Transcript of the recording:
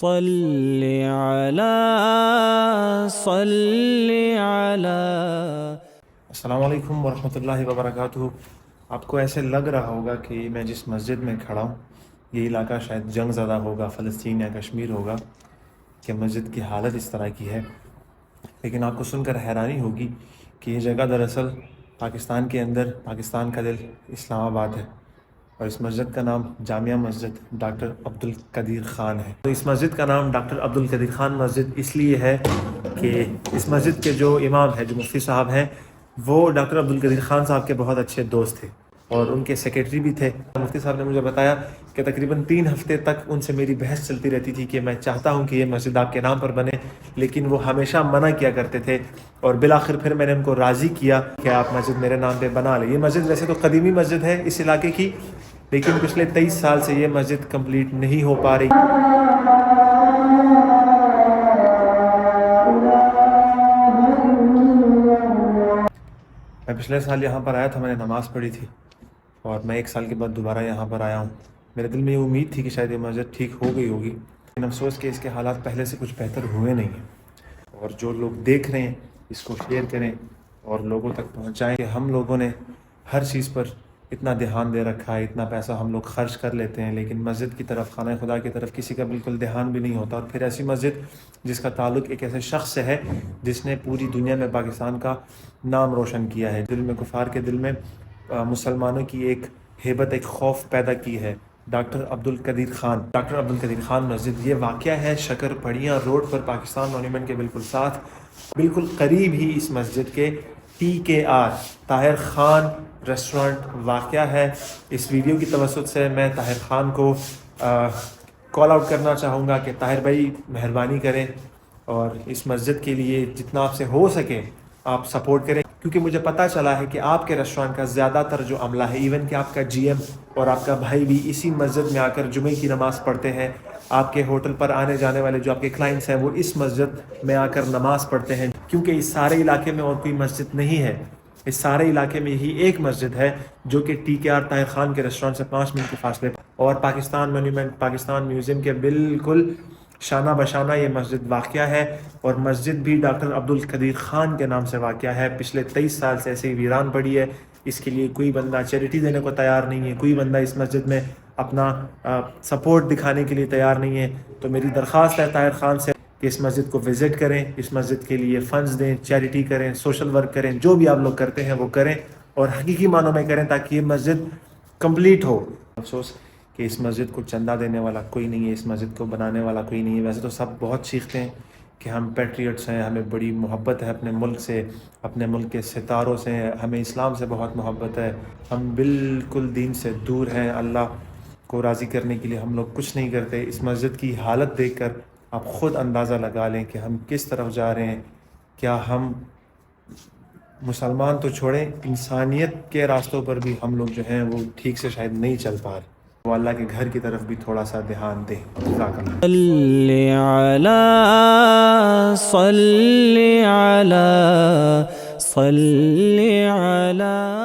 صل علی صل علی۔ السلام علیکم ورحمۃ اللہ وبرکاتہ۔ آپ کو ایسے لگ رہا ہوگا کہ میں جس مسجد میں کھڑا ہوں یہ علاقہ شاید جنگ زدہ ہوگا، فلسطین یا کشمیر ہوگا، کہ مسجد کی حالت اس طرح کی ہے، لیکن آپ کو سن کر حیرانی ہوگی کہ یہ جگہ دراصل پاکستان کے اندر، پاکستان کا دل اسلام آباد ہے، اور اس مسجد کا نام جامعہ مسجد ڈاکٹر عبدالقدیر خان ہے۔ تو اس مسجد کا نام ڈاکٹر عبدالقدیر خان مسجد اس لیے ہے کہ اس مسجد کے جو امام ہیں، جو مفتی صاحب ہیں، وہ ڈاکٹر عبدالقدیر خان صاحب کے بہت اچھے دوست تھے اور ان کے سیکریٹری بھی تھے۔ مفتی صاحب نے مجھے بتایا کہ تقریباً 3 ہفتے تک ان سے میری بحث چلتی رہتی تھی کہ میں چاہتا ہوں کہ یہ مسجد آپ کے نام پر بنے، لیکن وہ ہمیشہ منع کیا کرتے تھے، اور بالآخر پھر میں نے ان کو راضی کیا کہ آپ مسجد میرے نام پہ بنا لیں۔ یہ مسجد ویسے تو قدیمی مسجد ہے اس علاقے کی، لیکن پچھلے 23 سال سے یہ مسجد کمپلیٹ نہیں ہو پا رہی۔ میں پچھلے سال یہاں پر آیا تھا، میں نے نماز پڑھی تھی، اور میں 1 سال کے بعد دوبارہ یہاں پر آیا ہوں۔ میرے دل میں یہ امید تھی کہ شاید یہ مسجد ٹھیک ہو گئی ہوگی، لیکن افسوس کہ اس کے حالات پہلے سے کچھ بہتر ہوئے نہیں ہیں۔ اور جو لوگ دیکھ رہے ہیں اس کو شیئر کریں اور لوگوں تک پہنچائیں کہ ہم لوگوں نے ہر چیز پر اتنا دھیان دے رکھا ہے، اتنا پیسہ ہم لوگ خرچ کر لیتے ہیں، لیکن مسجد کی طرف، خانہ خدا کی طرف کسی کا بالکل دھیان بھی نہیں ہوتا۔ اور پھر ایسی مسجد جس کا تعلق ایک ایسے شخص سے ہے جس نے پوری دنیا میں پاکستان کا نام روشن کیا ہے، دل میں کفار کے دل میں مسلمانوں کی ایک ہیبت، ایک خوف پیدا کی ہے، ڈاکٹر عبدالقدیر خان۔ ڈاکٹر عبدالقدیر خان مسجد یہ واقعہ ہے شکر پڑیاں روڈ پر، پاکستان مونیومنٹ کے بالکل ساتھ، بالکل قریب ہی اس مسجد کے TKR طاہر خان ریسٹورنٹ واقعہ ہے۔ اس ویڈیو کی توسط سے میں طاہر خان کو کال آؤٹ کرنا چاہوں گا کہ طاہر بھائی مہربانی کریں اور اس مسجد کے لیے جتنا آپ سے ہو سکے آپ سپورٹ کریں، کیونکہ مجھے پتہ چلا ہے کہ آپ کے ریسٹورنٹ کا زیادہ تر جو عملہ ہے، ایون کہ آپ کا GM اور آپ کا بھائی بھی اسی مسجد میں آ کر جمعے کی نماز پڑھتے ہیں۔ آپ کے ہوٹل پر آنے جانے والے جو آپ کے کلائنٹس ہیں وہ اس مسجد میں آ کر نماز پڑھتے ہیں، کیونکہ اس سارے علاقے میں اور کوئی مسجد نہیں ہے۔ اس سارے علاقے میں یہی ایک مسجد ہے جو کہ TKR طاہر خان کے ریسٹورنٹ سے 5 منٹ کے فاصلے پر، اور پاکستان مونیومنٹ، پاکستان میوزیم کے بالکل شانہ بشانہ یہ مسجد واقعہ ہے، اور مسجد بھی ڈاکٹر عبدالقدیر خان کے نام سے واقعہ ہے۔ پچھلے 23 سال سے ایسے ہی ویران پڑی ہے، اس کے لیے کوئی بندہ چیریٹی دینے کو تیار نہیں ہے، کوئی بندہ اس مسجد میں اپنا سپورٹ دکھانے کے لیے تیار نہیں ہے۔ تو میری درخواست ہے طاہر خان سے کہ اس مسجد کو وزٹ کریں، اس مسجد کے لیے فنڈز دیں، چیریٹی کریں، سوشل ورک کریں، جو بھی آپ لوگ کرتے ہیں وہ کریں، اور حقیقی معنوں میں کریں تاکہ یہ مسجد کمپلیٹ ہو۔ افسوس کہ اس مسجد کو چندہ دینے والا کوئی نہیں ہے، اس مسجد کو بنانے والا کوئی نہیں ہے۔ ویسے تو سب بہت چیختے ہیں کہ ہم پیٹریٹس ہیں، ہمیں بڑی محبت ہے اپنے ملک سے، اپنے ملک کے ستاروں سے، ہمیں اسلام سے بہت محبت ہے، ہم بالکل دین سے دور ہیں، اللہ کو راضی کرنے کے لیے ہم لوگ کچھ نہیں کرتے۔ اس مسجد کی حالت دیکھ کر آپ خود اندازہ لگا لیں کہ ہم کس طرف جا رہے ہیں۔ کیا ہم مسلمان تو چھوڑیں، انسانیت کے راستوں پر بھی ہم لوگ جو ہیں وہ ٹھیک سے شاید نہیں چل پا رہے۔ وہ اللہ کے گھر کی طرف بھی تھوڑا سا دھیان دیں۔ جزاک اللہ۔ صل علی صل علی صل علی